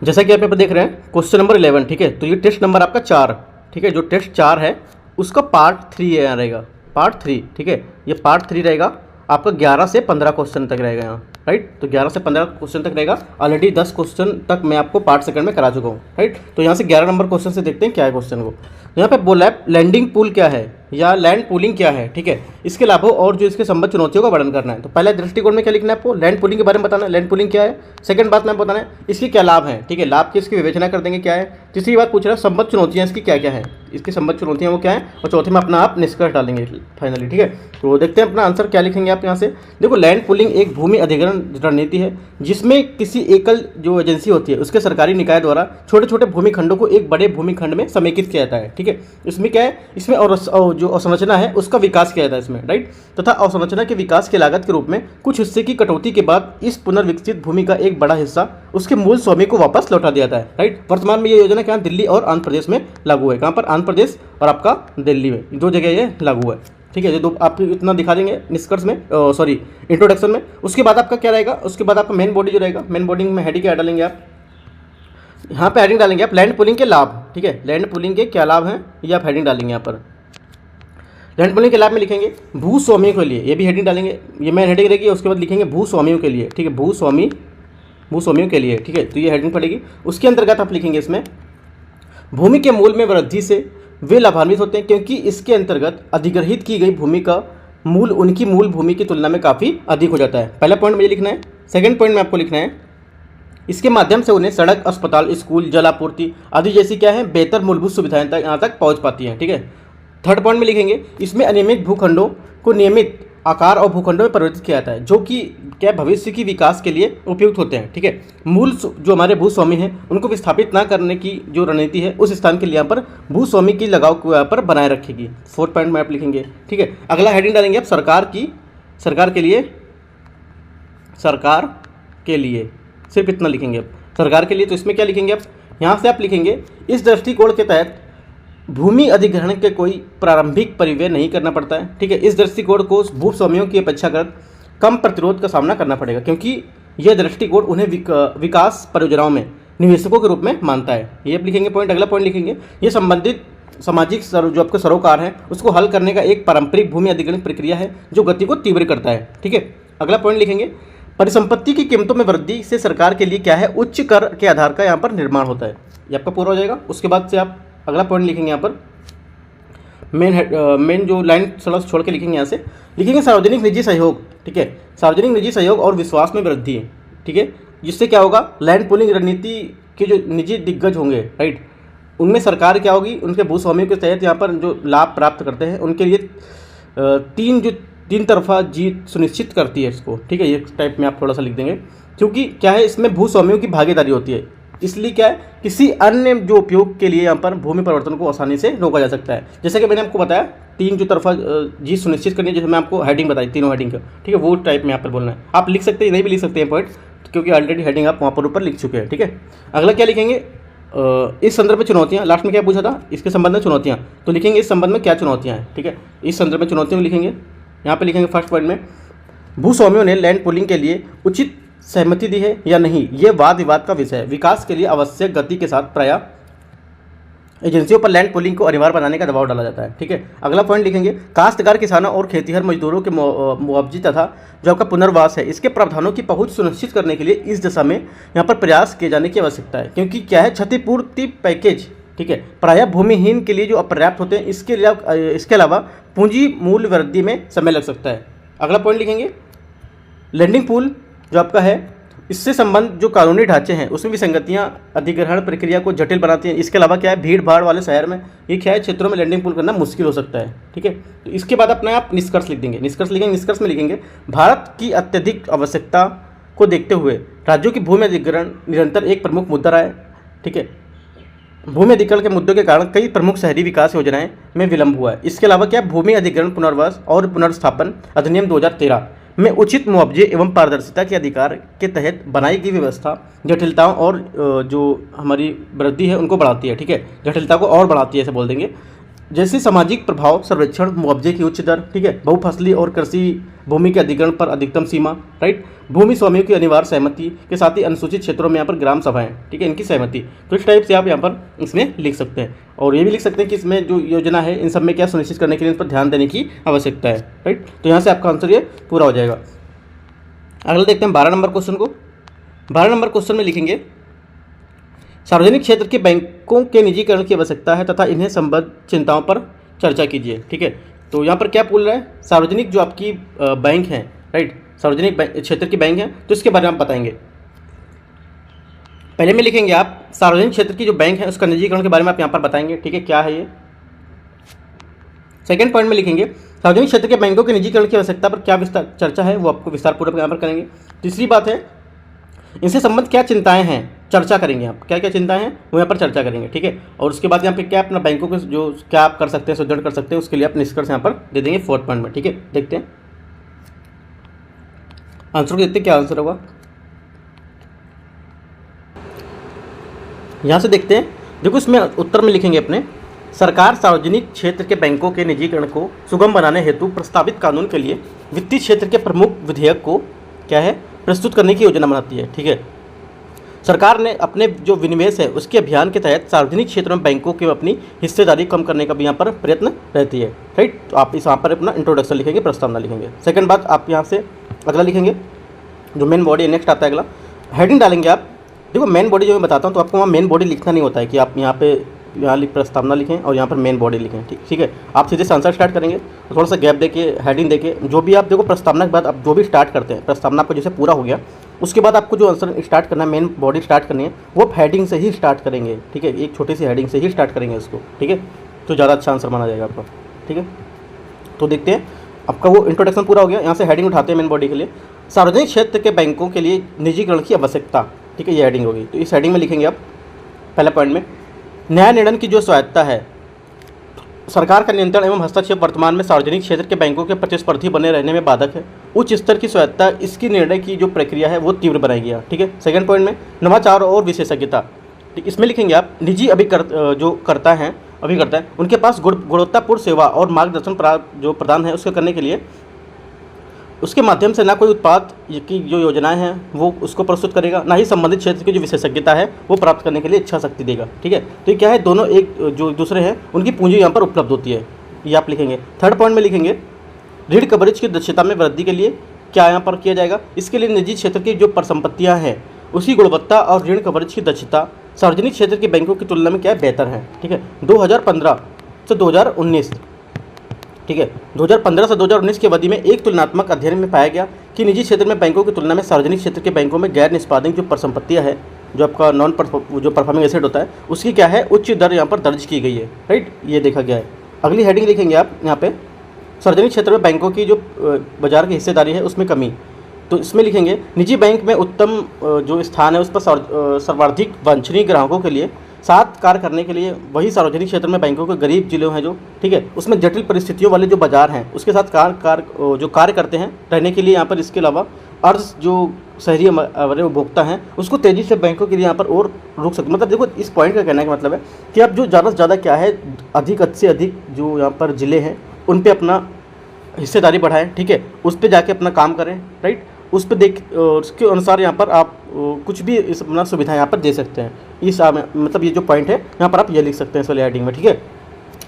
जैसा कि आप यहाँ पर देख रहे हैं क्वेश्चन नंबर 11, ठीक है। तो ये टेस्ट नंबर आपका 4, ठीक है। जो टेस्ट 4 है उसका पार्ट 3 यहाँ रहेगा, पार्ट 3, ठीक है। ये पार्ट 3 रहेगा आपका 11 से 15 क्वेश्चन तक रहेगा यहाँ, राइट। तो 11 से 15 क्वेश्चन तक रहेगा। ऑलरेडी 10 क्वेश्चन तक मैं आपको पार्ट सेकंड में करा चुका हूँ, राइट। तो यहाँ से 11 नंबर क्वेश्चन से देखते हैं क्या है क्वेश्चन को। यहाँ पे बोला है लैंडिंग पूल क्या है या लैंड पूलिंग क्या है, ठीक है। इसके लाभों और जो इसके संबंध चुनौतियों का वर्णन करना है। तो पहले दृष्टिकोण में क्या लिखना है आपको, लैंड पूलिंग के बारे में बताना है, लैंड पूलिंग क्या है। सेकंड बात में बताना है इसके क्या लाभ हैं, ठीक है। लाभ की इसकी विवेचना कर देंगे क्या है। तीसरी बात पूछ रहा है संबंध चुनौतियाँ इसकी क्या क्या है, इसकी संबद्ध चुनौतियाँ वो क्या है। और चौथे में अपना आप निष्कर्ष डालेंगे फाइनली, ठीक है। तो देखते हैं अपना आंसर क्या लिखेंगे आप यहाँ से। देखो लैंड पूलिंग एक भूमि अधिग्रहण रणनीति है जिसमें किसी एकल जो एजेंसी होती है उसके सरकारी निकाय द्वारा छोटे छोटे भूमि खंडों को एक बड़े भूमि खंड में समेकित किया जाता है, ठीक है। इसमें क्या है, इसमें और जो अवसंरचना है उसका विकास किया जाता है इसमें, राइट। तथा अवसंरचना के विकास की लागत के रूप में कुछ हिस्से की कटौती के बाद इस पुनर्विकसित भूमि का एक बड़ा हिस्सा उसके मूल स्वामी को वापस लौटा दिया जाता है, राइट। वर्तमान में ये योजना क्या दिल्ली और आंध्र प्रदेश में लागू है। कहाँ पर, आंध्र प्रदेश और आपका दिल्ली में, दो जगह ये लागू है, ठीक है। ये दो आपको इतना दिखा देंगे निष्कर्ष में, सॉरी इंट्रोडक्शन में। उसके बाद आपका क्या रहेगा, उसके बाद आपका मेन बॉडी जो रहेगा, मेन बॉडी में हेडिंग क्या डालेंगे आप, यहाँ पे हेडिंग डालेंगे आप लैंड पूलिंग के लाभ, ठीक है। लैंड पूलिंग के क्या लाभ हैं ये आप हेडिंग डालेंगे यहाँ पर। लैंड पूलिंग के लाभ में लिखेंगे भूस्वामियों के लिए, ये भी हेडिंग डालेंगे, ये मेन हेडिंग रहेगी। उसके बाद लिखेंगे भूस्वामियों के लिए, ठीक है, भूस्वामियों के लिए, ठीक है। तो ये हेडिंग पड़ेगी। उसके अंतर्गत आप लिखेंगे इसमें भूमि के मूल में वृद्धि से वे लाभान्वित होते हैं क्योंकि इसके अंतर्गत अधिग्रहित की गई भूमि का मूल उनकी मूल भूमि की तुलना में काफ़ी अधिक हो जाता है। पहला पॉइंट मुझे लिखना है। सेकंड पॉइंट में आपको लिखना है इसके माध्यम से उन्हें सड़क, अस्पताल, स्कूल, जल आपूर्ति आदि जैसी क्या है बेहतर मूलभूत सुविधाएं तक यहाँ तक पहुँच पाती हैं, ठीक है। थर्ड पॉइंट में लिखेंगे इसमें अनियमित भूखंडों को नियमित आकार और भूखंडों में परिवर्तित किया जाता है जो कि क्या भविष्य की विकास के लिए उपयुक्त होते हैं, ठीक है। मूल जो हमारे भूस्वामी हैं उनको विस्थापित ना करने की जो रणनीति है उस स्थान के लिए यहाँ पर भूस्वामी की लगाव को यहाँ पर बनाए रखेगी। फोर्थ पॉइंट में आप लिखेंगे, ठीक है। अगला हेडिंग डालेंगे आप सरकार के लिए सिर्फ इतना लिखेंगे आप सरकार के लिए। तो इसमें क्या लिखेंगे आप, यहाँ से आप लिखेंगे इस दृष्टिकोण के तहत भूमि अधिग्रहण के कोई प्रारंभिक परिव्यय नहीं करना पड़ता है, ठीक है। इस दृष्टिकोण को भूस्वामियों की अपेक्षाकृत कम प्रतिरोध का सामना करना पड़ेगा क्योंकि यह दृष्टिकोण उन्हें विकास परियोजनाओं में निवेशकों के रूप में मानता है। ये आप लिखेंगे पॉइंट। अगला पॉइंट लिखेंगे ये संबंधित सामाजिक जो आपके सरोकार है उसको हल करने का एक पारंपरिक भूमि अधिग्रहण प्रक्रिया है जो गति को तीव्र करता है, ठीक है। अगला पॉइंट लिखेंगे परिसंपत्ति की कीमतों में वृद्धि से सरकार के लिए क्या है उच्च कर के आधार का यहाँ पर निर्माण होता है। ये आपका पूरा हो जाएगा। उसके बाद से आप अगला पॉइंट लिखेंगे यहाँ पर मेन जो लाइन थोड़ा छोड़ के लिखेंगे, यहाँ से लिखेंगे सार्वजनिक निजी सहयोग, ठीक है। सार्वजनिक निजी सहयोग और विश्वास में वृद्धि है, ठीक है। जिससे क्या होगा लैंड पूलिंग रणनीति के जो निजी दिग्गज होंगे, राइट, उनमें सरकार क्या होगी उनके भूस्वामियों के तहत यहाँ पर जो लाभ प्राप्त करते हैं उनके लिए तीन तरफा जीत सुनिश्चित करती है इसको, ठीक है। ये टाइप में आप थोड़ा सा लिख देंगे क्योंकि क्या है इसमें भूस्वामियों की भागीदारी होती है, इसलिए क्या है किसी अन्य जो उपयोग के लिए यहाँ पर भूमि परिवर्तन को आसानी से रोका जा सकता है। जैसे कि मैंने आपको बताया तीन जो तरफा जीत सुनिश्चित करनी है, जैसे मैं आपको हेडिंग बताई तीनों हेडिंग का, ठीक है, वो टाइप में यहाँ पर बोलना है। आप लिख सकते हैं, नहीं भी लिख सकते हैं पॉइंट क्योंकि ऑलरेडी हेडिंग आप वहाँ पर ऊपर लिख चुके हैं, ठीक है। अगला क्या लिखेंगे इस संदर्भ में चुनौतियाँ, लास्ट में क्या पूछा था इसके संबंध में चुनौतियाँ, तो लिखेंगे इस संबंध में क्या चुनौतियाँ हैं, ठीक है। इस संदर्भ में चुनौतियों को लिखेंगे, यहाँ पर लिखेंगे फर्स्ट पॉइंट में भूस्वामियों ने लैंड पूलिंग के लिए उचित सहमति दी है या नहीं, ये वाद विवाद का विषय है। विकास के लिए आवश्यक गति के साथ प्रायः एजेंसियों पर लैंड पूलिंग को अनिवार्य बनाने का दबाव डाला जाता है, ठीक है। अगला पॉइंट लिखेंगे काश्तकार किसानों और खेतीहर मजदूरों के मुआवजे तथा जो आपका पुनर्वास है इसके प्रावधानों की पहुंच सुनिश्चित करने के लिए इस दिशा में यहाँ पर प्रयास किए जाने की आवश्यकता है क्योंकि क्या है क्षतिपूर्ति पैकेज, ठीक है, प्रायः भूमिहीन के लिए जो अपर्याप्त होते हैं। इसके अलावा पूंजी मूल्य वृद्धि में समय लग सकता है। अगला पॉइंट लिखेंगे लैंडिंग पूल जो आपका है इससे संबंध जो कानूनी ढांचे हैं उसमें विसंगतियां अधिग्रहण प्रक्रिया को जटिल बनाती हैं। इसके अलावा क्या है भीड़ भाड़ वाले शहर में ये क्या है क्षेत्रों में लैंडिंग पूल करना मुश्किल हो सकता है, ठीक है। तो इसके बाद अपना आप निष्कर्ष लिख देंगे, निष्कर्ष में लिखेंगे भारत की अत्यधिक आवश्यकता को देखते हुए राज्यों की भूमि अधिग्रहण निरंतर एक प्रमुख मुद्दा रहा है, ठीक है। भूमि अधिग्रहण के मुद्दों के कारण कई प्रमुख शहरी विकास योजनाएं में विलंब हुआ है। इसके अलावा क्या भूमि अधिग्रहण पुनर्वास और पुनर्स्थापन अधिनियम 2013 में उचित मुआवजे एवं पारदर्शिता के अधिकार के तहत बनाई गई व्यवस्था जटिलताओं और जो हमारी वृद्धि है उनको बढ़ाती है, ठीक है, जटिलता को और बढ़ाती है ऐसे बोल देंगे। जैसे सामाजिक प्रभाव, सर्वेक्षण, मुआवजे की उच्च दर, ठीक है, बहुफसली और कृषि भूमि के अधिग्रहण पर अधिकतम सीमा, राइट, भूमि स्वामियों की अनिवार्य सहमति के साथ ही अनुसूचित क्षेत्रों में यहाँ पर ग्राम सभाएं, ठीक है, इनकी सहमति। तो इस टाइप से आप यहाँ पर इसमें लिख सकते हैं। और ये भी लिख सकते हैं कि इसमें जो योजना है इन सब में क्या सुनिश्चित करने के लिए इस पर ध्यान देने की आवश्यकता है, राइट। तो यहाँ से आपका आंसर ये पूरा हो जाएगा। अगला देखते हैं 12 नंबर क्वेश्चन को। 12 नंबर क्वेश्चन में लिखेंगे सार्वजनिक क्षेत्र के बैंकों के निजीकरण की आवश्यकता है तथा इन्हें संबद्ध चिंताओं पर चर्चा कीजिए, ठीक है। तो यहाँ पर क्या बोल रहा है, सार्वजनिक जो आपकी बैंक है, राइट, सार्वजनिक क्षेत्र की बैंक है, तो इसके बारे में आप बताएंगे। पहले में लिखेंगे आप सार्वजनिक क्षेत्र की जो बैंक है उसका निजीकरण के बारे में आप यहाँ पर बताएंगे, ठीक है, क्या है ये। सेकंड पॉइंट में लिखेंगे सार्वजनिक क्षेत्र के बैंकों के निजीकरण की आवश्यकता पर क्या विस्तार चर्चा है, वो आपको विस्तार पूर्वक यहाँ पर करेंगे। तीसरी बात है इनसे संबंधित क्या चिंताएं हैं, चर्चा करेंगे आप, क्या क्या चिंताएं हैं वो यहाँ पर चर्चा करेंगे, ठीक है। और उसके बाद यहाँ पे क्या अपना बैंकों के जो क्या आप कर सकते हैं, सुदृढ़ कर सकते हैं, उसके लिए आप निष्कर्ष यहाँ पर दे देंगे 4th पॉइंट में, ठीक है। देखते हैं आंसर को, देखते हैं क्या आंसर होगा। यहाँ से देखते हैं, देखो इसमें उत्तर में लिखेंगे अपने, सरकार सार्वजनिक क्षेत्र के बैंकों के निजीकरण को सुगम बनाने हेतु प्रस्तावित कानून के लिए वित्तीय क्षेत्र के प्रमुख विधेयक को क्या है प्रस्तुत करने की योजना बनाती है, ठीक है। सरकार ने अपने जो विनिवेश है उसके अभियान के तहत सार्वजनिक क्षेत्रों में बैंकों की अपनी हिस्सेदारी कम करने का भी यहाँ पर प्रयत्न रहती है, राइट। तो आप इस यहाँ पर अपना इंट्रोडक्शन लिखेंगे, प्रस्तावना लिखेंगे। सेकंड बात आप यहाँ से अगला लिखेंगे, जो मेन बॉडी है, नेक्स्ट आता है अगला हेडिंग डालेंगे आप। देखो मेन बॉडी जो मैं बताता हूँ तो आपको वहाँ मेन बॉडी लिखना नहीं होता है कि आप यहाँ पे प्रस्तावना लिखें और यहाँ पर मेन बॉडी लिखें, ठीक है। आप सीधे से आंसर स्टार्ट करेंगे, तो थोड़ा सा गैप देके हेडिंग देके जो भी आप देखो प्रस्तावना के बाद आप जो भी स्टार्ट करते हैं, प्रस्तावना आपको जैसे पूरा हो गया उसके बाद आपको जो आंसर स्टार्ट करना है, मेन बॉडी स्टार्ट करनी है, वो आप हेडिंग से ही स्टार्ट करेंगे, ठीक है। एक छोटी सी हेडिंग से ही स्टार्ट करेंगे उसको, ठीक है, तो ज़्यादा अच्छा आंसर माना जाएगा आपका, ठीक है। तो देखते हैं आपका वो इंट्रोडक्शन पूरा हो गया। यहाँ से हेडिंग उठाते हैं मेन बॉडी के लिए, सार्वजनिक क्षेत्र के बैंकों के लिए निजीकरण की आवश्यकता, ठीक है, ये हेडिंग होगी। तो इस हेडिंग में लिखेंगे आप पहला पॉइंट में, न्याय निर्णय की जो स्वायत्तता है, सरकार का नियंत्रण एवं हस्तक्षेप वर्तमान में सार्वजनिक क्षेत्र के बैंकों के प्रतिस्पर्धी बने रहने में बाधक है। उच्च स्तर की स्वायत्तता इसकी निर्णय की जो प्रक्रिया है वो तीव्र बनाएगी, ठीक है। सेकंड पॉइंट में नवाचार और विशेषज्ञता, ठीक, इसमें लिखेंगे आप निजी जो करता है उनके पास गुणवत्तापूर्ण सेवा और मार्गदर्शन जो प्रदान है उसके करने के लिए उसके माध्यम से ना कोई उत्पाद की जो योजनाएं हैं वो उसको प्रस्तुत करेगा, ना ही संबंधित क्षेत्र की जो विशेषज्ञता है वो प्राप्त करने के लिए इच्छा शक्ति देगा, ठीक है। तो ये क्या है, दोनों एक जो दूसरे हैं उनकी पूंजी यहाँ पर उपलब्ध होती है, ये आप लिखेंगे। थर्ड पॉइंट में लिखेंगे ऋण कवरेज की दक्षता में वृद्धि के लिए क्या यहाँ पर किया जाएगा, इसके लिए निजी क्षेत्र की जो परिसंपत्तियाँ हैं उसकी गुणवत्ता और ऋण कवरेज की दक्षता सार्वजनिक क्षेत्र के बैंकों की तुलना में क्या है, बेहतर है, ठीक है। 2015 से 2019, ठीक है, 2015 से 2019 की अवधि में एक तुलनात्मक अध्ययन में पाया गया कि निजी क्षेत्र में बैंकों की तुलना में सार्वजनिक क्षेत्र के बैंकों में गैर निष्पादक जो परिसंपत्तियां है, जो आपका जो परफॉर्मिंग एसेट होता है उसकी क्या है उच्च दर यहाँ पर दर्ज की गई है, राइट, ये देखा गया है। अगली हेडिंग लिखेंगे आप यहाँ पे, सार्वजनिक क्षेत्र में बैंकों की जो बाजार की हिस्सेदारी है उसमें कमी। तो इसमें लिखेंगे निजी बैंक में उत्तम जो स्थान है उस पर सर्वाधिक वांछनीय ग्राहकों के लिए साथ कार्य करने के लिए वही सार्वजनिक क्षेत्र में बैंकों के गरीब जिलों हैं जो, ठीक है, उसमें जटिल परिस्थितियों वाले जो बाजार हैं उसके साथ कार्य करते हैं रहने के लिए यहाँ पर। इसके अलावा अर्ज जो शहरी उपभोक्ता हैं उसको तेज़ी से बैंकों के लिए यहाँ पर और रुक सकते। मतलब देखो इस पॉइंट का कहने का मतलब है कि आप जो ज़्यादा से ज़्यादा क्या है अधिक से अधिक जो यहाँ पर ज़िले हैं उन पर अपना हिस्सेदारी बढ़ाएं, ठीक है, उस पर जाके अपना काम करें, राइट, उस पर उसके अनुसार यहाँ पर आप कुछ भी इस अपना सुविधा यहाँ पर दे सकते हैं। इस मतलब ये जो पॉइंट है यहाँ पर आप ये लिख सकते हैं इस वाले हेडिंग में, ठीक है।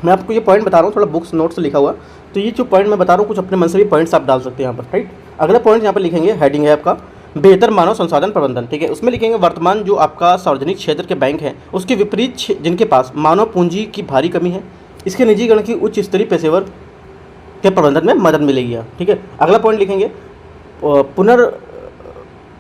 मैं आपको ये पॉइंट बता रहा हूँ, थोड़ा बुक्स नोट्स लिखा हुआ, तो ये जो पॉइंट मैं बता रहा हूँ कुछ अपने मन से भी पॉइंट्स आप डाल सकते हैं यहाँ पर, राइट। अगला पॉइंट यहाँ पर लिखेंगे, हेडिंग है आपका बेहतर मानव संसाधन प्रबंधन, ठीक है, उसमें लिखेंगे वर्तमान जो आपका सार्वजनिक क्षेत्र के बैंक हैं उसके विपरीत जिनके पास मानव पूंजी की भारी कमी है, इसके निजीकरण की उच्च स्तरीय पेशेवर के प्रबंधन में मदद मिलेगी, ठीक है। अगला पॉइंट लिखेंगे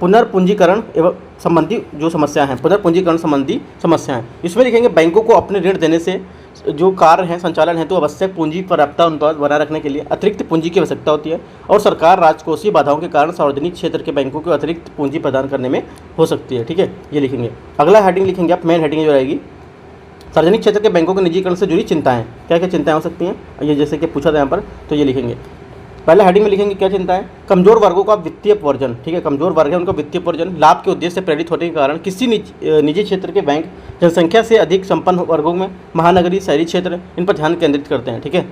पुनर्पूंजीकरण एवं संबंधी जो समस्या हैं, पुनर्पूंजीकरण संबंधी समस्याएं। इसमें लिखेंगे बैंकों को अपने ऋण देने से जो कार्य हैं संचालन है तो आवश्यक पूंजी पर्याप्तता उन पर बनाए रखने के लिए अतिरिक्त पूंजी की आवश्यकता होती है और सरकार राजकोषीय बाधाओं के कारण सार्वजनिक क्षेत्र के बैंकों को अतिरिक्त पूंजी प्रदान करने में हो सकती है, ठीक है, ये लिखेंगे। अगला हेडिंग लिखेंगे आप, मेन हेडिंग जो रहेगी सार्वजनिक क्षेत्र के बैंकों के निजीकरण से जुड़ी चिंताएं, क्या क्या चिंताएं हो सकती हैं ये जैसे कि पूछा था यहाँ पर, तो ये लिखेंगे। पहले हेडिंग में लिखेंगे क्या चिंता है, कमजोर वर्गों का वित्तीय अपवर्जन, ठीक है, कमजोर वर्ग है उनका वित्तीय अपवर्जन लाभ के उद्देश्य से प्रेरित होने के कारण किसी निजी क्षेत्र के बैंक जनसंख्या से अधिक संपन्न वर्गों में महानगरीय शहरी क्षेत्र इन पर ध्यान केंद्रित करते हैं, ठीक है।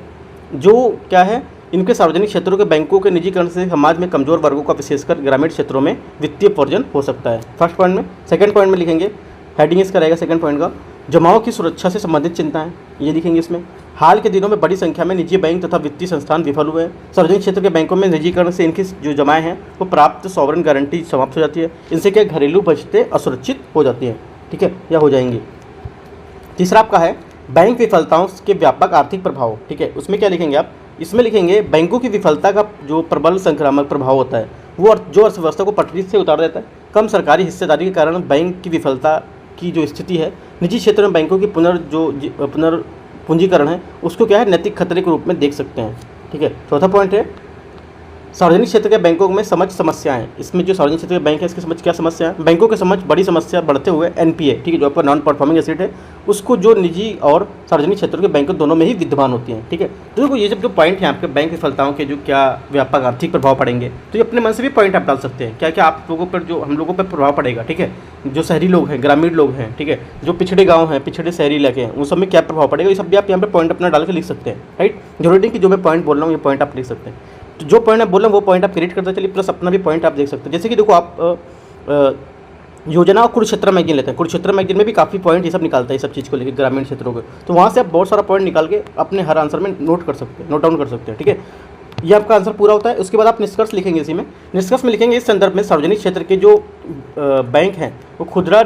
जो क्या है, इनके सार्वजनिक क्षेत्रों के बैंकों के निजीकरण से समाज में कमजोर वर्गों का विशेषकर ग्रामीण क्षेत्रों में वित्तीय अपवर्जन हो सकता है, फर्स्ट पॉइंट में। सेकंड पॉइंट में लिखेंगे, हेडिंग इसका रहेगा सेकंड पॉइंट का, जमाओं की सुरक्षा से संबंधित चिंताएं, ये लिखेंगे इसमें। हाल के दिनों में बड़ी संख्या में निजी बैंक तथा वित्तीय संस्थान विफल हुए हैं। सार्वजनिक क्षेत्र के बैंकों में निजीकरण से इनकी जो जमाएं हैं वो प्राप्त सॉवरेन गारंटी समाप्त हो जाती है। इनसे क्या घरेलू बचतें असुरक्षित हो जाती हैं, ठीक है, या हो जाएंगी। तीसरा आपका है बैंक विफलताओं के व्यापक आर्थिक प्रभाव, ठीक है। उसमें क्या लिखेंगे आप, इसमें लिखेंगे बैंकों की विफलता का जो प्रबल संक्रामक प्रभाव होता है वो जो अर्थव्यवस्था को पटरी से उतार देता है। कम सरकारी हिस्सेदारी के कारण बैंक की विफलता की जो स्थिति है निजी क्षेत्र में बैंकों की पुनर्पूंजीकरण है उसको क्या है, नैतिक खतरे के रूप में देख सकते हैं, ठीक है। चौथा पॉइंट है सार्वजनिक क्षेत्र के बैंकों में समस्याएं। इसमें जो सार्वजनिक क्षेत्र के बैंक है इसकी क्या समस्या है, बैंकों के बड़ी समस्या बढ़ते हुए एनपीए, ठीक है, जो आपका नॉन परफॉर्मिंग एसेट है उसको जो निजी और सार्वजनिक क्षेत्र के बैंकों दोनों में ही विद्यमान होती हैं, ठीक है। तो देखो ये जब जो पॉइंट है आपके बैंक विफलताओं के जो क्या व्यापक आर्थिक प्रभाव पड़ेंगे, तो ये अपने मन से भी पॉइंट आप डाल सकते हैं, क्या क्या आप लोगों पर जो हम लोगों पर प्रभाव पड़ेगा, ठीक है। जो शहरी लोग हैं, ग्रामीण लोग हैं, ठीक है, जो पिछड़े गाँव हैं, पिछड़े शहरी इलाके हैं, उन सब में क्या प्रभाव पड़ेगा, ये सब भी आप यहाँ पर पॉइंट अपना डाल के लिख सकते हैं, राइट। जरूरी नहीं कि जो मैं पॉइंट बोल रहा हूँ ये पॉइंट आप लिख सकते हैं, तो जो पॉइंट आप बोल रहे हैं वो पॉइंट आप क्रिएट करते चलिए, प्लस अपना भी पॉइंट आप देख सकते हैं। जैसे कि देखो आप योजना और कुरुक्षेत्र मैगजीन लेते हैं, कुरुक्षेत्र मैगजीन में भी काफ़ी पॉइंट ये सब निकालता है, ये सब चीज़ को लेकर ग्रामीण क्षेत्रों के, तो वहाँ से आप बहुत सारा पॉइंट निकाल के अपने हर आंसर में नोट डाउन कर सकते हैं, ठीक है। ये आपका आंसर पूरा होता है। उसके बाद आप निष्कर्ष लिखेंगे, इसी में निष्कर्ष में लिखेंगे इस संदर्भ में सार्वजनिक क्षेत्र के जो बैंक हैं वो खुदरा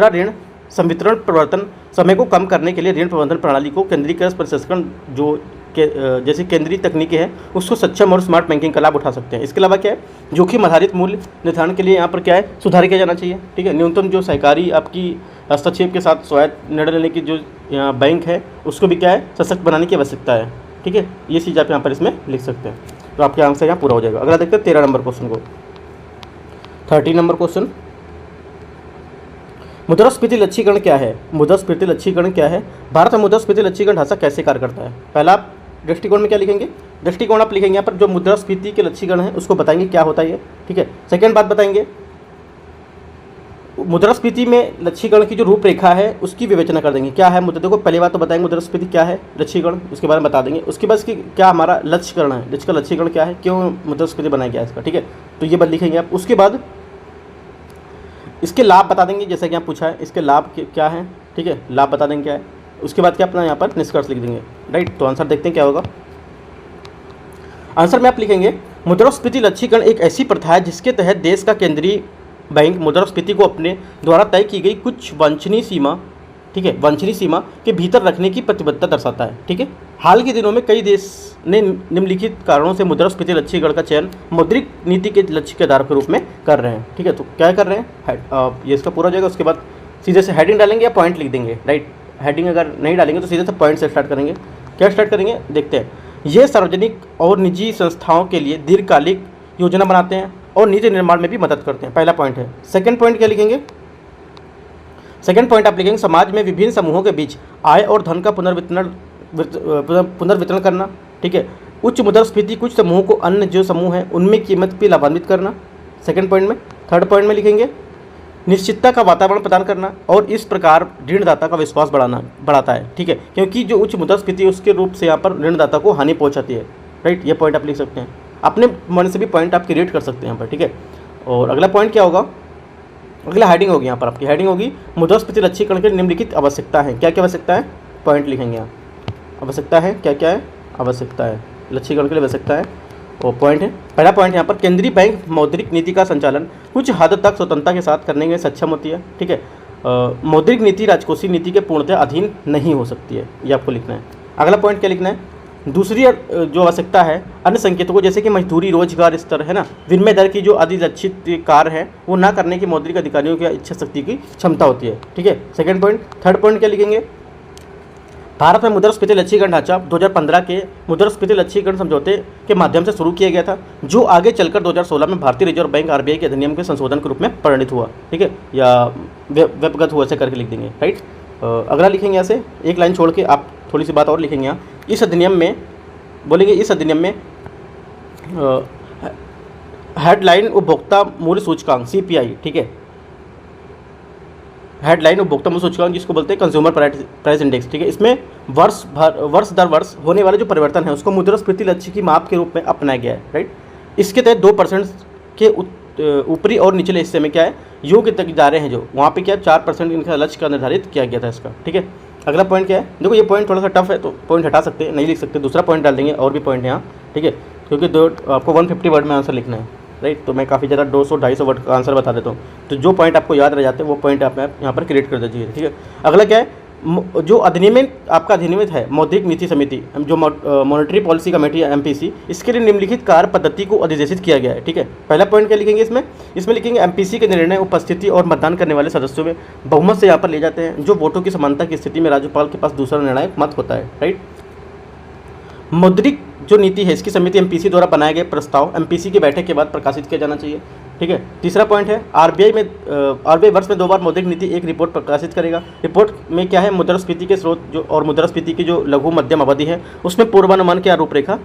ऋण संवितरण प्रवर्तन समय को कम करने के लिए ऋण प्रबंधन प्रणाली को केंद्रीकृत प्रसंस्करण जैसी केंद्रीय तकनीकें हैं उसको सक्षम और स्मार्ट बैंकिंग का लाभ उठा सकते हैं। इसके अलावा क्या है, जोखिम आधारित मूल्य निर्धारण के लिए यहाँ पर क्या है, सुधार किया जाना चाहिए, ठीक है। न्यूनतम जो सहकारी आपकी हस्तक्षेप के साथ स्वायत्त निर्णय लेने की जो यहाँ बैंक है उसको भी क्या है, सशक्त बनाने की आवश्यकता है, ठीक है। ये चीज़ आप यहाँ पर इसमें लिख सकते हैं, तो आपके आंसर यहाँ पूरा हो जाएगा। अगला देखते हैं 13 नंबर क्वेश्चन को। 13 नंबर क्वेश्चन, मुद्रास्फीति लक्ष्यीकरण क्या है। मुद्रास्फीति लक्ष्यीकरण क्या है, भारत में मुद्रास्फीति लक्ष्यीकरण ढांचा कैसे कार्य करता है। पहला आप दृष्टिकोण में क्या लिखेंगे, दृष्टिकोण आप लिखेंगे यहाँ पर जो मुद्रास्फीति के लक्ष्यीकरण है उसको बताएंगे क्या होता है ये, ठीक है। सेकंड बात बताएंगे मुद्रास्फीति में लक्ष्यीकरण की जो रूपरेखा है उसकी विवेचना कर देंगे, क्या है मुद्रा, देखो पहली बात तो बताएंगे मुद्रास्फीति क्या है, लक्ष्यीकरण उसके बारे में बता देंगे। उसके बाद इसकी क्या हमारा लक्ष्यकरण है, इसका लक्ष्यीकरण क्या है, क्यों मुद्रास्फीति बनाया गया इसका, ठीक है, तो ये बात लिखेंगे आप। उसके बाद इसके लाभ बता देंगे, जैसे कि यहाँ पूछा है इसके लाभ क्या है, ठीक है, लाभ बता देंगे क्या है। उसके बाद क्या अपना यहाँ पर निष्कर्ष लिख देंगे, राइट। तो आंसर देखते हैं क्या होगा। आंसर में आप लिखेंगे मुद्रास्फीति लक्ष्यीकरण एक ऐसी प्रथा है जिसके तहत देश का केंद्रीय बैंक मुद्रास्फीति को अपने द्वारा तय की गई कुछ वांछनीय सीमा, ठीक है, वांछनीय सीमा के भीतर रखने की प्रतिबद्धता दर्शाता है, ठीक है। हाल के दिनों में कई देश ने निम्नलिखित कारणों से मुद्रास्फीति लक्ष्यीकरण का चयन मौद्रिक नीति के लक्ष्य के आधार के रूप में कर रहे हैं, ठीक है। तो क्या कर रहे हैं, ये इसका पूरा हो जाएगा। उसके बाद सीधे से हेडिंग डालेंगे या पॉइंट लिख देंगे, राइट। हेडिंग अगर नहीं डालेंगे तो सीधे से पॉइंट से स्टार्ट करेंगे। क्या स्टार्ट करेंगे देखते हैं। ये सार्वजनिक और निजी संस्थाओं के लिए दीर्घकालिक योजना बनाते हैं और नीति निर्माण में भी मदद करते हैं, पहला पॉइंट है। सेकंड पॉइंट क्या लिखेंगे, सेकंड पॉइंट आप लिखेंगे समाज में विभिन्न समूहों के बीच आय और धन का पुनर्वितरण करना, ठीक है। उच्च मुद्रास्फीति कुछ समूहों को अन्य जो समूह हैं उनमें कीमत पे लाभान्वित करना, सेकंड पॉइंट में। थर्ड पॉइंट में लिखेंगे निश्चितता का वातावरण प्रदान करना और इस प्रकार ऋणदाता का विश्वास बढ़ाता है, ठीक है, क्योंकि जो उच्च मुद्रास्फीति उसके रूप से यहाँ पर ऋणदाता को हानि पहुँचाती है, राइट। ये पॉइंट आप लिख सकते हैं, अपने मन से भी पॉइंट आप क्रिएट कर सकते हैं यहाँ पर, ठीक है। और अगला पॉइंट क्या होगा, अगला हेडिंग होगी, यहाँ पर आपकी हेडिंग होगी मुद्रास्फीति लक्ष्यीकरण की निम्नलिखित आवश्यकता है। क्या क्या आवश्यकता है, पॉइंट लिखेंगे यहाँ, आवश्यकता है क्या क्या है, आवश्यकता है लक्ष्यीकरण के लिए आवश्यकता है, और पॉइंट है। पहला पॉइंट यहाँ पर केंद्रीय बैंक मौद्रिक नीति का संचालन कुछ हद तक स्वतंत्रता के साथ करने में सक्षम होती है, ठीक है। मौद्रिक नीति राजकोषीय नीति के पूर्णतः अधीन नहीं हो सकती है, ये आपको लिखना है। अगला पॉइंट क्या लिखना है, दूसरी जो आवश्यकता है अन्य संकेतों को जैसे कि मजदूरी, रोजगार स्तर है ना, विनिमय दर की जो अधिलक्षित कार्य है वो ना करने की मौद्रिक अधिकारियों की इच्छा शक्ति की क्षमता होती है, ठीक है। Second point. थर्ड पॉइंट क्या लिखेंगे, भारत में मुद्रास्फीति लक्ष्यीकरण ढांचा 2015 के मुद्रास्फीति लक्ष्यीकरण समझौते के माध्यम से शुरू किया गया था, जो आगे चलकर 2016 में भारतीय रिजर्व बैंक आरबीआई के अधिनियम के संशोधन के रूप में परिणित हुआ, ठीक है, या व्यपगत हुआ ऐसे करके लिख देंगे, राइट। अगला लिखेंगे ऐसे एक लाइन छोड़ के आप थोड़ी सी बात और लिखेंगे यहाँ। इस अधिनियम में बोलेंगे, इस अधिनियम में हेडलाइन उपभोक्ता मूल्य सूचकांक CPI, ठीक है, हेडलाइन उपभोक्ता मूल्य सूचकांक जिसको बोलते हैं कंज्यूमर प्राइस इंडेक्स, ठीक है। इसमें वर्ष दर वर्ष होने वाले जो परिवर्तन है उसको मुद्रास्फीति लक्ष्य की माप के रूप में अपनाया गया है, राइट। इसके तहत 2% के ऊपरी और निचले हिस्से में क्या है, योग्य तक जा रहे हैं जो वहाँ पे क्या 4% इनका लक्ष्य का निर्धारित किया गया था इसका, ठीक है। अगला पॉइंट क्या है, देखो ये पॉइंट थोड़ा सा टफ है तो पॉइंट हटा सकते हैं, नहीं लिख सकते, दूसरा पॉइंट डाल देंगे और भी पॉइंट यहाँ, ठीक है, क्योंकि आपको 150 वर्ड में आंसर लिखना है, राइट। तो मैं काफ़ी ज़्यादा 200-250 वर्ड का आंसर बता देता हूँ, तो जो पॉइंट आपको याद रह जाते हैं वो पॉइंट आप यहाँ पर क्रिएट कर दीजिए, ठीक है। अगला क्या है, जो अधिनियमित आपका अधिनियमित है मौद्रिक नीति समिति, जो मॉनेटरी पॉलिसी कमेटी MPC, इसके लिए निम्नलिखित कार्य पद्धति को अधिदेशित किया गया है, ठीक है। पहला पॉइंट क्या लिखेंगे इसमें लिखेंगे MPC के निर्णय उपस्थिति और मतदान करने वाले सदस्यों में बहुमत से यहाँ पर ले जाते हैं, जो वोटों की समानता की स्थिति में राज्यपाल के पास दूसरा निर्णायक मत होता है, राइट। मौद्रिक जो नीति है इसकी समिति MPC द्वारा बनाए गए प्रस्ताव MPC की बैठक के बाद प्रकाशित किया जाना चाहिए, ठीक है। तीसरा पॉइंट है RBI वर्ष में 2 बार मौद्रिक नीति एक रिपोर्ट प्रकाशित करेगा। रिपोर्ट में क्या है, मुद्रास्फीति के स्रोत जो और मुद्रास्फीति की जो लघु मध्यम अवधि है उसमें पूर्वानुमान की रूपरेखा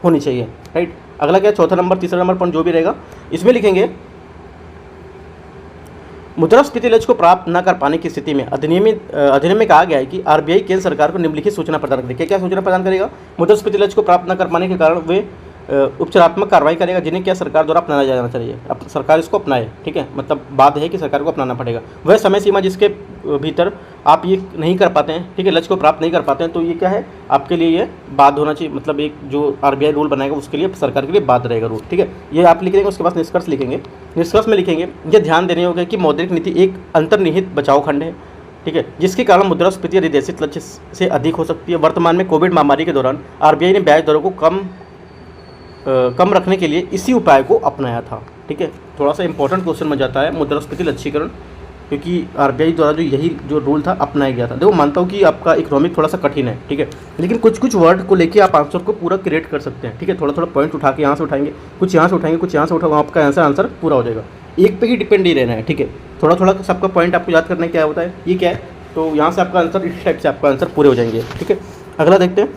होनी चाहिए, राइट। अगला क्या है, चौथा नंबर तीसरा नंबर पॉइंट जो भी रहेगा इसमें लिखेंगे मुद्रास्फीति लक्ष्य को प्राप्त न कर पाने की स्थिति में अधिनियम में कहा गया है कि RBI केंद्र सरकार को निम्नलिखित सूचना प्रदान करेगी। क्या सूचना प्रदान करेगा, मुद्रास्फीति लक्ष्य को प्राप्त न कर पाने के कारण वे उपचारात्मक कार्रवाई करेगा, जिन्हें क्या सरकार द्वारा अपनाया जाना चाहिए। अब सरकार इसको अपनाए, ठीक है, मतलब बात है कि सरकार को अपनाना पड़ेगा। वह समय सीमा जिसके भीतर आप ये नहीं कर पाते हैं, ठीक है, लक्ष्य को प्राप्त नहीं कर पाते हैं, तो ये क्या है आपके लिए ये बाध्य होना चाहिए, मतलब एक जो RBI रूल बनाएगा उसके लिए सरकार के लिए बाध्य रहेगा रूल, ठीक है। ये आप लिख देंगे, उसके बाद निष्कर्ष लिखेंगे। निष्कर्ष में लिखेंगे ये ध्यान देने होगा कि मौद्रिक नीति एक अंतर्निहित बचाव खंड है, ठीक है, जिसके कारण मुद्रास्फीति अधिदेशित लक्ष्य से अधिक हो सकती है। वर्तमान में कोविड महामारी के दौरान RBI ने ब्याज दरों को कम रखने के लिए इसी उपाय को अपनाया था, ठीक है। थोड़ा सा इंपॉर्टेंट क्वेश्चन में जाता है मुद्रास्फीति लक्ष्यीकरण, क्योंकि RBI द्वारा जो यही जो रूल था अपनाया गया था। देखो मानता हूँ कि आपका इकोनॉमिक थोड़ा सा कठिन है, ठीक है, लेकिन कुछ वर्ड को लेके आप आंसर को पूरा क्रिएट कर सकते हैं, ठीक है। थोड़ा पॉइंट उठा के यहाँ से उठाएंगे, कुछ यहाँ से उठाएंगे, कुछ यहाँ से उठाओगे, आपका आंसर पूरा हो जाएगा। एक पे ही डिपेंड नहीं रहना है, ठीक है। थोड़ा सबका पॉइंट आपको याद करना क्या होता है, ये क्या है, तो यहाँ से आपका आंसर इस टाइप से आपका आंसर पूरे हो जाएंगे, ठीक है। अगला देखते हैं,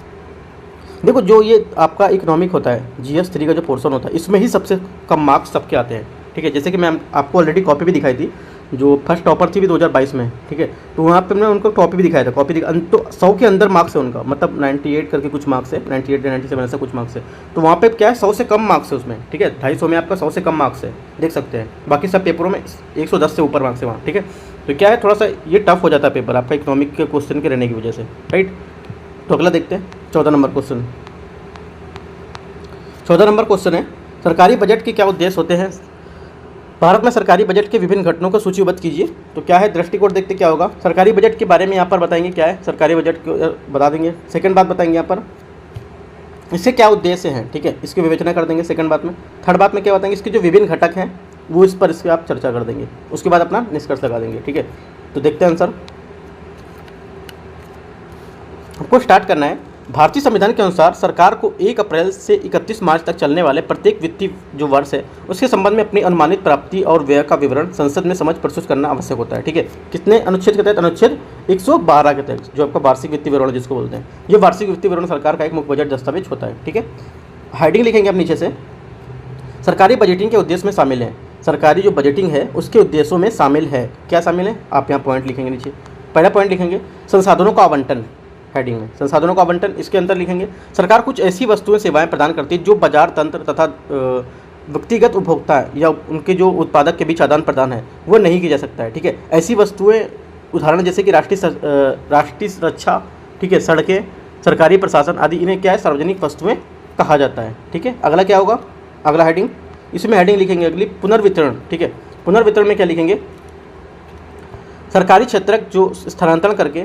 देखो जो ये आपका इकोनॉमिक होता है GS 3 का जो पोर्शन होता है इसमें ही सबसे कम मार्क्स सबके आते हैं, ठीक है। जैसे कि मैं आपको ऑलरेडी कॉपी भी दिखाई थी, जो फर्स्ट टॉपर थी भी 2022 में, ठीक है, तो वहाँ पे मैंने उनको कॉपी भी दिखाया था, तो 100 के अंदर मार्क्स है उनका, मतलब 98 करके कुछ मार्क्स है, 98 या 97 ऐसा कुछ मार्क्स है। तो वहाँ पे क्या है 100 से कम मार्क्स है उसमें, ठीक है, 250 में आपका 100 से कम मार्क्स है, देख सकते हैं। बाकी सब पेपरों में 110 से ऊपर मार्क्स है वहाँ, ठीक है। तो क्या है थोड़ा सा ये टफ हो जाता है पेपर आपका इकोनॉमिक के क्वेश्चन के रहने की वजह से, राइट। तो अगला देखते हैं 14 नंबर क्वेश्चन। 14 नंबर क्वेश्चन है, सरकारी बजट के क्या उद्देश्य होते हैं। भारत में सरकारी बजट के विभिन्न घटनों को सूचीबद्ध कीजिए। तो क्या है दृष्टिकोण, देखते क्या होगा। सरकारी बजट के बारे में यहाँ पर बताएंगे क्या है सरकारी बजट को बता देंगे। सेकंड बात बताएंगे यहाँ पर इससे क्या उद्देश्य हैं, ठीक है, इसकी विवेचना कर देंगे सेकंड बात में। थर्ड बात में क्या बताएंगे इसके जो विभिन्न घटक हैं वो इस पर आप चर्चा कर देंगे, उसके बाद अपना निष्कर्ष लगा देंगे, ठीक है। तो देखते हैं आंसर। आपको स्टार्ट करना है। भारतीय संविधान के अनुसार सरकार को 1 अप्रैल से 31 मार्च तक चलने वाले प्रत्येक वित्तीय जो वर्ष है उसके संबंध में अपनी अनुमानित प्राप्ति और व्यय का विवरण संसद में समझ प्रस्तुत करना आवश्यक होता है, ठीक है। कितने अनुच्छेद के तहत, अनुच्छेद 112 के तहत, जो आपका वार्षिक वित्तीय विवरण जिसको बोलते हैं। ये वार्षिक वित्तीय विवरण सरकार का एक मुख्य बजट दस्तावेज होता है, ठीक है। हेडिंग लिखेंगे आप नीचे से, सरकारी बजटिंग के उद्देश्य में शामिल है। सरकारी जो बजटिंग है उसके उद्देश्यों में शामिल है, क्या शामिल है आप यहाँ पॉइंट लिखेंगे नीचे। पहला पॉइंट लिखेंगे संसाधनों का आवंटन, हेडिंग में संसाधनों का आवंटन। इसके अंदर लिखेंगे सरकार कुछ ऐसी वस्तुएं सेवाएं प्रदान करती है जो बाजार तंत्र तथा व्यक्तिगत उपभोक्ता या उनके जो उत्पादक के बीच आदान प्रदान है वो नहीं किया जा सकता है, ठीक है। ऐसी वस्तुएं उदाहरण जैसे कि राष्ट्रीय सुरक्षा, ठीक है, सड़कें, सरकारी प्रशासन आदि, इन्हें क्या है सार्वजनिक वस्तुएं कहा जाता है, ठीक है। अगला क्या होगा, अगला हेडिंग, इसमें हेडिंग लिखेंगे अगली पुनर्वितरण, ठीक है। पुनर्वितरण में क्या लिखेंगे सरकारी क्षेत्र जो स्थानांतरण करके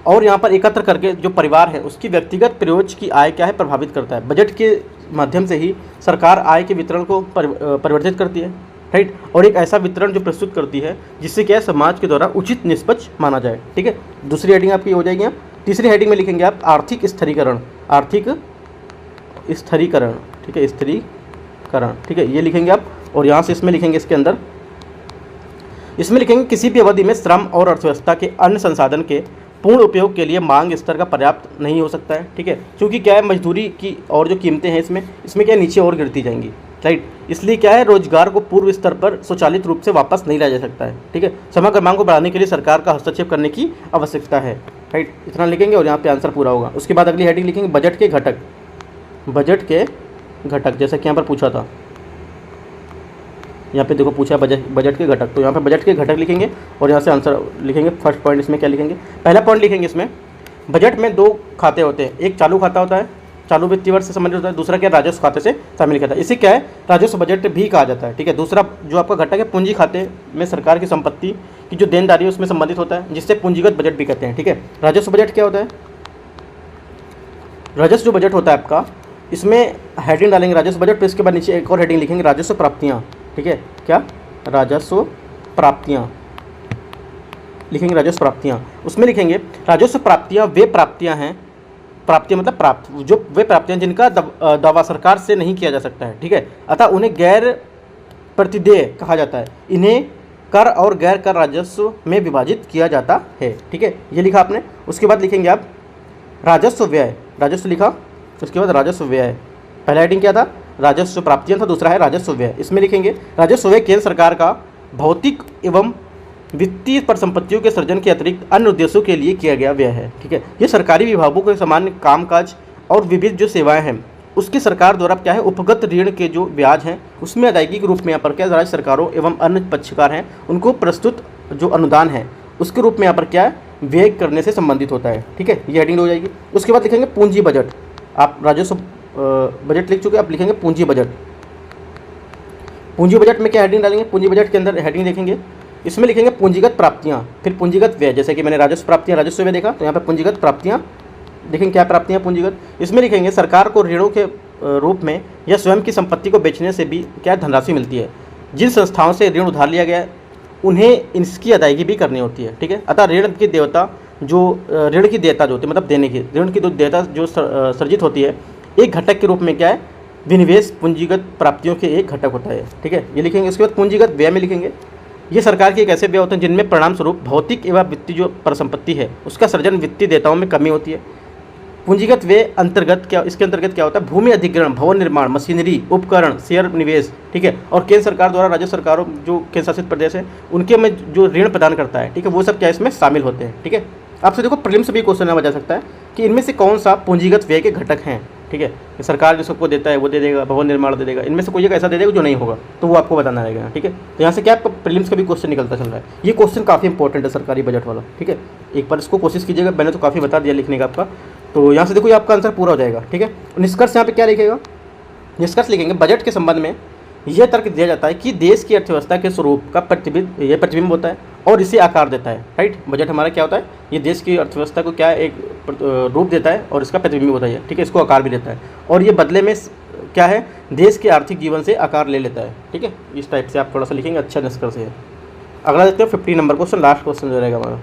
और यहाँ पर एकत्र करके जो परिवार है उसकी व्यक्तिगत प्रयोजन की आय क्या है प्रभावित करता है। बजट के माध्यम से ही सरकार आय के वितरण को परिवर्तित करती है, राइट, और एक ऐसा वितरण जो प्रस्तुत करती है जिससे क्या है समाज के द्वारा उचित निष्पक्ष माना जाए, ठीक है। दूसरी हेडिंग आपकी हो जाएगी। तीसरी हेडिंग में लिखेंगे आप आर्थिक स्थिरीकरण, आर्थिक स्थिरीकरण, ठीक है, स्थिरीकरण, ठीक है, ये लिखेंगे आप। और यहाँ से इसमें लिखेंगे, इसके अंदर इसमें लिखेंगे किसी भी अवधि में श्रम और अर्थव्यवस्था के अन्य संसाधन के पूर्ण उपयोग के लिए मांग स्तर का पर्याप्त नहीं हो सकता है, ठीक है, क्योंकि क्या है मजदूरी की और जो कीमतें हैं इसमें क्या है नीचे और गिरती जाएंगी, राइट। इसलिए क्या है रोजगार को पूर्व स्तर पर स्वचालित रूप से वापस नहीं लाया जा सकता है, ठीक है। समग्र मांग को बढ़ाने के लिए सरकार का हस्तक्षेप करने की आवश्यकता है, राइट। इतना लिखेंगे और यहाँ पे आंसर पूरा होगा। उसके बाद अगली हेडिंग लिखेंगे बजट के घटक। बजट के घटक जैसा कि यहाँ पर पूछा था, यहाँ पे देखो पूछा है बजट के घटक, तो यहाँ पे बजट के घटक लिखेंगे और यहाँ से आंसर लिखेंगे। फर्स्ट पॉइंट इसमें क्या लिखेंगे, पहला पॉइंट लिखेंगे इसमें बजट में दो खाते होते हैं, एक चालू खाता होता है, चालू वित्तीय वर्ष से संबंधित होता है, दूसरा क्या राजस्व खाते से शामिल खाता है, इसे क्या है राजस्व बजट भी कहा जाता है, ठीक है। दूसरा जो आपका घटक है पूंजी खाते में सरकार की संपत्ति की जो देनदारी है उसमें संबंधित होता है, जिससे पूंजीगत बजट भी कहते हैं, ठीक है। राजस्व बजट क्या होता है, राजस्व जो बजट होता है आपका, इसमें हेडिंग डालेंगे राजस्व बजट, फिर इसके बाद नीचे एक और हेडिंग लिखेंगे राजस्व प्राप्तियाँ, ठीक है। क्या राजस्व प्राप्तियाँ लिखेंगे, राजस्व प्राप्तियाँ, उसमें लिखेंगे राजस्व प्राप्तियाँ वे प्राप्तियाँ हैं, प्राप्तियाँ मतलब प्राप्त, जो वे प्राप्तियाँ जिनका दावा सरकार से नहीं किया जा सकता है, ठीक है, अतः उन्हें गैर प्रतिदेय कहा जाता है। इन्हें कर और गैर कर राजस्व में विभाजित किया जाता है, ठीक है, ये लिखा आपने। उसके बाद लिखेंगे आप राजस्व व्यय, राजस्व लिखा, उसके बाद राजस्व व्यय, पहला हेडिंग क्या था राजस्व प्राप्तियाँ था, दूसरा है राजस्व व्यय। इसमें लिखेंगे राजस्व व्यय केंद्र सरकार का भौतिक एवं वित्तीय परिसंपत्तियों के सृजन के अतिरिक्त अन्य उद्देश्यों के लिए किया गया व्यय है, ठीक है। ये सरकारी विभागों के सामान्य कामकाज और विविध जो सेवाएं हैं उसकी सरकार द्वारा क्या है उपगत ऋण के जो ब्याज हैं उसमें अदायगी के रूप में यहाँ पर क्या राज्य सरकारों एवं अन्य पक्षकार हैं उनको प्रस्तुत जो अनुदान है उसके रूप में यहाँ पर क्या है व्यय करने से संबंधित होता है, ठीक है, ये हेडिंग हो जाएगी। उसके बाद लिखेंगे पूंजी बजट, आप राजस्व बजट लिख चुके, आप लिखेंगे पूंजी बजट। पूंजी बजट में क्या हेडिंग डालेंगे, पूंजी बजट के अंदर हेडिंग देखेंगे, इसमें लिखेंगे पूंजीगत प्राप्तियाँ, फिर पूंजीगत व्यय, जैसे कि मैंने राजस्व प्राप्तियाँ राजस्व व्यय देखा, तो यहाँ पर पूंजीगत प्राप्तियाँ देखेंगे क्या प्राप्तियाँ पूंजीगत। इसमें लिखेंगे सरकार को ऋणों के रूप में या स्वयं की संपत्ति को बेचने से भी क्या धनराशि मिलती है। जिन संस्थाओं से ऋण उधार लिया गया उन्हें इसकी अदायगी भी करनी होती है, ठीक है। अतः ऋण की देयता जो ऋण की देयता जो होती है मतलब देने की ऋण की देयता जो सर्जित होती है एक घटक के रूप में क्या है विनिवेश पूंजीगत प्राप्तियों के एक घटक होता है, ठीक है, ये लिखेंगे। उसके बाद पूंजीगत व्यय में लिखेंगे ये सरकार के एक ऐसे व्यय होते हैं जिनमें परिणाम स्वरूप भौतिक एवं वित्तीय जो परिसंपत्ति है उसका सृजन वित्तीय देयताओं में कमी होती है। पूंजीगत व्यय अंतर्गत क्या, इसके अंतर्गत क्या होता है भूमि अधिग्रहण, भवन निर्माण, मशीनरी, उपकरण, शेयर निवेश, ठीक है, और केंद्र सरकार द्वारा राज्य सरकारों जो केंद्र शासित प्रदेश है उनके में जो ऋण प्रदान करता है, ठीक है, वो सब क्या इसमें शामिल होते हैं, ठीक है। आपसे देखो प्रीलिम्स से भी क्वेश्चन आ जा सकता है कि इनमें से कौन सा पूंजीगत व्यय के घटक हैं, ठीक है, सरकार जो सबको देता है वो दे देगा, भवन निर्माण दे देगा, इनमें से कोई एक ऐसा दे देगा जो नहीं होगा तो वो आपको बताना रहेगा, ठीक है। तो यहाँ से क्या आपका प्रीलिम्स का भी क्वेश्चन निकलता चल रहा है, ये क्वेश्चन काफ़ी इंपॉर्टेंट है सरकारी बजट वाला, ठीक है, एक बार इसको कोशिश कीजिएगा, मैंने तो काफ़ी बता दिया लिखने का आपका। तो यहाँ से देखो ये आपका आंसर पूरा हो जाएगा, ठीक है। निष्कर्ष यहाँ पे क्या लिखेगा, निष्कर्ष लिखेंगे बजट के संबंध में यह तर्क दिया जाता है कि देश की अर्थव्यवस्था के स्वरूप का प्रतिबिंब होता है और इसे आकार देता है, राइट। बजट हमारा क्या होता है ये देश की अर्थव्यवस्था को क्या एक रूप देता है और इसका प्रतिबिंब होता है, ठीक है, इसको आकार भी देता है और ये बदले में क्या है देश के आर्थिक जीवन से आकार ले लेता है, ठीक है। इस टाइप से आप थोड़ा सा लिखेंगे, अच्छा निष्कर्ष है। अगला देखते हैं 15 नंबर क्वेश्चन, लास्ट क्वेश्चन जो रहेगा हमारा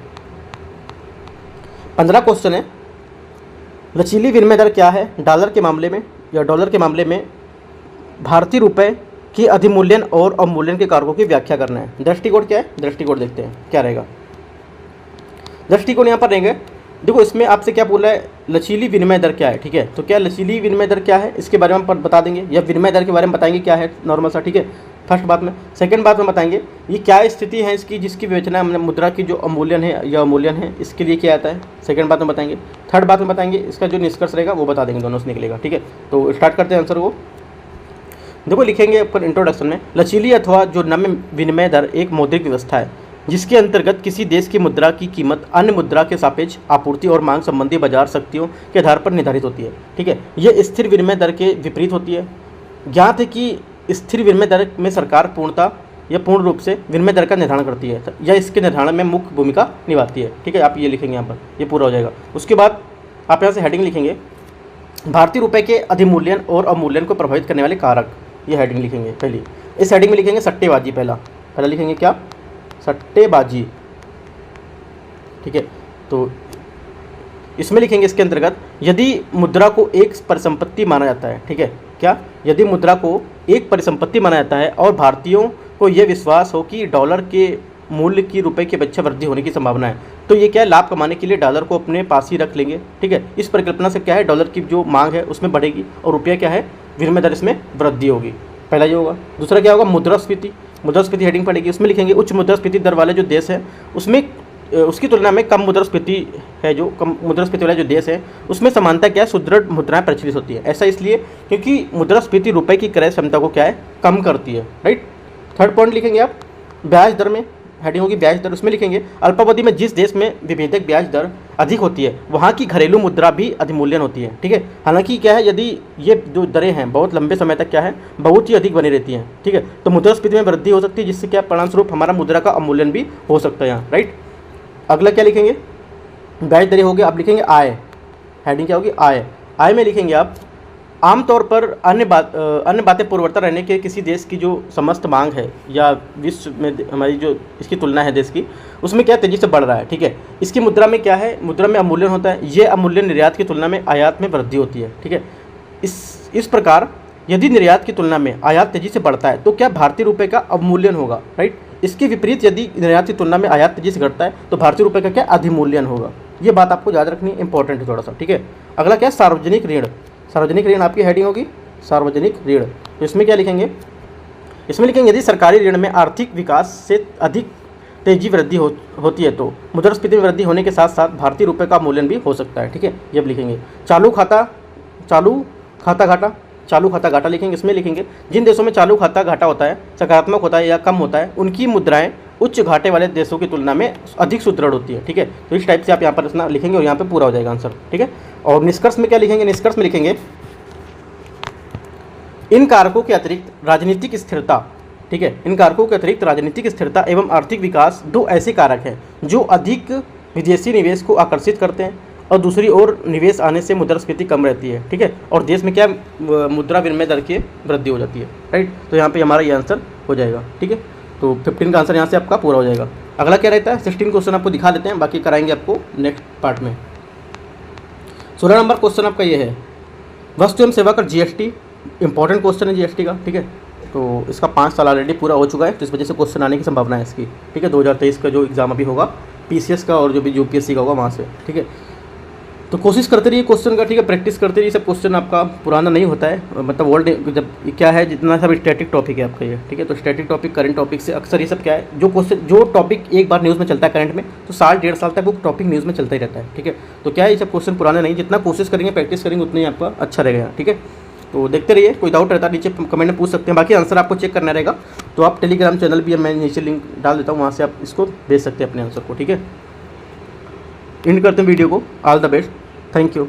15 क्वेश्चन है। लचीली विनिमय दर क्या है डॉलर के मामले में या डॉलर के मामले में भारतीय रुपये की अधिमूल्यन और अवमूल्यन के कारकों की व्याख्या करना है। दृष्टिकोण क्या है, दृष्टिकोण देखते हैं क्या रहेगा। दृष्टिकोण यहाँ पर रहेंगे, देखो इसमें आपसे क्या बोल रहा है लचीली विनिमय दर क्या है, ठीक है, तो क्या लचीली विनिमय दर क्या है इसके बारे में हम बता देंगे या विनिमय दर के बारे में बताएंगे क्या है नॉर्मल सा, ठीक है, फर्स्ट बात में। सेकंड बात में बताएंगे ये क्या स्थिति है इसकी जिसकी विवेचना मुद्रा की जो अवमूल्यन है या अवमूल्यन है इसके लिए क्या आता है, सेकंड बात में बताएंगे। थर्ड बात में बताएंगे इसका जो निष्कर्ष रहेगा वो बता देंगे, दोनों से निकलेगा, ठीक है। तो स्टार्ट करते हैं आंसर को। देखो लिखेंगे ऊपर इंट्रोडक्शन में लचीली अथवा जो नम्य विनिमय दर एक मौद्रिक व्यवस्था है जिसके अंतर्गत किसी देश की मुद्रा की कीमत अन्य मुद्रा के सापेक्ष आपूर्ति और मांग संबंधी बाजार शक्तियों के आधार पर निर्धारित होती है, ठीक है। यह स्थिर विनिमय दर के विपरीत होती है। ज्ञात है कि स्थिर विनिमय दर में सरकार पूर्णता या पूर्ण रूप से विनिमय दर का निर्धारण करती है या इसके निर्धारण में मुख्य भूमिका निभाती है, ठीक है। आप ये लिखेंगे यहाँ पर, ये पूरा हो जाएगा। उसके बाद आप यहाँ से हेडिंग लिखेंगे भारतीय रुपये के अधिमूल्यन और अवमूल्यन को प्रभावित करने वाले कारक, ये हेडिंग लिखेंगे पहली। इस हेडिंग में लिखेंगे सट्टेबाजी, पहला लिखेंगे क्या सट्टेबाजी, ठीक है। तो इसमें लिखेंगे इसके अंतर्गत यदि मुद्रा को एक परिसंपत्ति माना जाता है, ठीक है, क्या यदि मुद्रा को एक परिसंपत्ति माना जाता है और भारतीयों को यह विश्वास हो कि डॉलर के मूल्य की रुपए की अपेक्षा वृद्धि होने की संभावना है। तो ये क्या है, लाभ कमाने के लिए डॉलर को अपने पास ही रख लेंगे, ठीक है। इस परिकल्पना से क्या है, डॉलर की जो मांग है उसमें बढ़ेगी और रुपया क्या है, विनिमय दर इसमें वृद्धि होगी। पहला ये होगा। दूसरा क्या होगा, मुद्रास्फीति। मुद्रास्फीति हेडिंग पड़ेगी, उसमें लिखेंगे उच्च मुद्रास्फीति दर वाले जो देश है उसमें उसकी तुलना में कम मुद्रास्फीति है, जो कम मुद्रास्फीति वाला जो देश है उसमें समानता क्या है, सुदृढ़ मुद्राएं प्रचलित होती है। ऐसा इसलिए क्योंकि मुद्रास्फीति रुपए की क्रय क्षमता को क्या है, कम करती है, राइट। थर्ड पॉइंट लिखेंगे आप, ब्याज दर में हेडिंग होगी ब्याज दर, उसमें लिखेंगे अल्पावधि में जिस देश में विभेदक ब्याज दर अधिक होती है वहाँ की घरेलू मुद्रा भी अधिमूल्यन होती है, ठीक है। हालांकि क्या है, यदि ये जो दरें हैं बहुत लंबे समय तक क्या है, बहुत ही अधिक बनी रहती हैं, ठीक है, तो मुद्रास्फीति में वृद्धि हो सकती है, जिससे क्या परिणामस्वरूप हमारा मुद्रा का अवमूल्यन भी हो सकता है यहाँ, राइट। अगला क्या लिखेंगे, ब्याज दरें हो गया। अब लिखेंगे आय, हेडिंग क्या होगी, आय। आय में लिखेंगे आप आमतौर पर अन्य बातें पूर्वोत्तर रहने के किसी देश की जो समस्त मांग है या विश्व में हमारी जो इसकी तुलना है देश की, उसमें क्या तेज़ी से बढ़ रहा है, ठीक है। इसकी मुद्रा में क्या है, मुद्रा में अवमूल्यन होता है, ये अवमूल्यन निर्यात की तुलना में आयात में वृद्धि होती है, ठीक है। इस प्रकार यदि निर्यात की तुलना में आयात तेज़ी से बढ़ता है तो क्या भारतीय रुपये का अवमूल्यन होगा, राइट। इसके विपरीत यदि निर्यात की तुलना में आयात तेज़ी से घटता है तो भारतीय रुपये का क्या अधिमूल्यन होगा। ये बात आपको याद रखनी इंपॉर्टेंट है थोड़ा सा, ठीक है। अगला क्या है, सार्वजनिक ऋण। सार्वजनिक ऋण आपकी हेडिंग होगी सार्वजनिक ऋण। तो इसमें क्या लिखेंगे, इसमें लिखेंगे यदि सरकारी ऋण में आर्थिक विकास से अधिक तेजी वृद्धि होती है तो मुद्रास्फीति में वृद्धि होने के साथ साथ भारतीय रुपये का मूल्यन भी हो सकता है, ठीक है। ये अब लिखेंगे चालू खाता घाटा लिखेंगे। इसमें लिखेंगे जिन देशों में चालू खाता घाटा होता है, सकारात्मक होता है या कम होता है, उनकी मुद्राएं उच्च घाटे वाले देशों की तुलना में अधिक सुदृढ़ होती है, ठीक है। तो इस टाइप से आप यहाँ पर इतना लिखेंगे और यहाँ पे पूरा हो जाएगा आंसर, ठीक है। और निष्कर्ष में क्या लिखेंगे, निष्कर्ष में लिखेंगे इन कारकों के अतिरिक्त राजनीतिक स्थिरता, ठीक है, इन कारकों के अतिरिक्त राजनीतिक स्थिरता एवं आर्थिक विकास दो ऐसे कारक हैं जो अधिक विदेशी निवेश को आकर्षित करते हैं और दूसरी ओर निवेश आने से मुद्रास्फीति कम रहती है, ठीक है, और देश में क्या मुद्रा विनिमय दर की वृद्धि हो जाती है, राइट। तो यहाँ पे हमारा ये आंसर हो जाएगा, ठीक है। तो 15 का आंसर यहाँ से आपका पूरा हो जाएगा। अगला क्या रहता है, 16 क्वेश्चन आपको दिखा देते हैं, बाकी कराएंगे आपको नेक्स्ट पार्ट में। 16 नंबर क्वेश्चन आपका ये है, वस्तु एवं सेवा कर जीएसटी, इंपॉर्टेंट क्वेश्चन है जीएसटी का, ठीक है। तो इसका 5 साल ऑलरेडी पूरा हो चुका है, तो इस वजह से क्वेश्चन आने की संभावना है इसकी, ठीक है। 2023 का जो एग्ज़ाम अभी होगा पीसीएस का और जो भी यूपीएससी का होगा वहाँ से, ठीक है। तो कोशिश करते रहिए क्वेश्चन का, ठीक है, प्रैक्टिस करते रहिए। सब क्वेश्चन आपका पुराना नहीं होता है, मतलब ओल्ड जब क्या है, जितना सब स्टैटिक टॉपिक है आपका ये, ठीक है। तो स्टैटिक टॉपिक करंट टॉपिक से अक्सर ये सब क्या है, जो क्वेश्चन जो टॉपिक एक बार न्यूज़ में चलता है करंट में, तो साल 1.5 साल तक वो टॉपिक न्यूज़ में चलता ही रहता है, ठीक है। तो क्या है, ये सब क्वेश्चन पुराने नहीं, जितना कोशिश करेंगे प्रैक्टिस करेंगे उतना ही आपका अच्छा रहेगा, ठीक है। तो देखते रहिए, कोई डाउट रहता है नीचे कमेंट में पूछ सकते हैं, बाकी आंसर आपको चेक करना रहेगा। तो आप टेलीग्राम चैनल भी मैं नीचे लिंक डाल देता हूँ, वहाँ से आप इसको भेज सकते हैं अपने आंसर को, ठीक है। एंड करते हैं वीडियो को, all the best, thank you.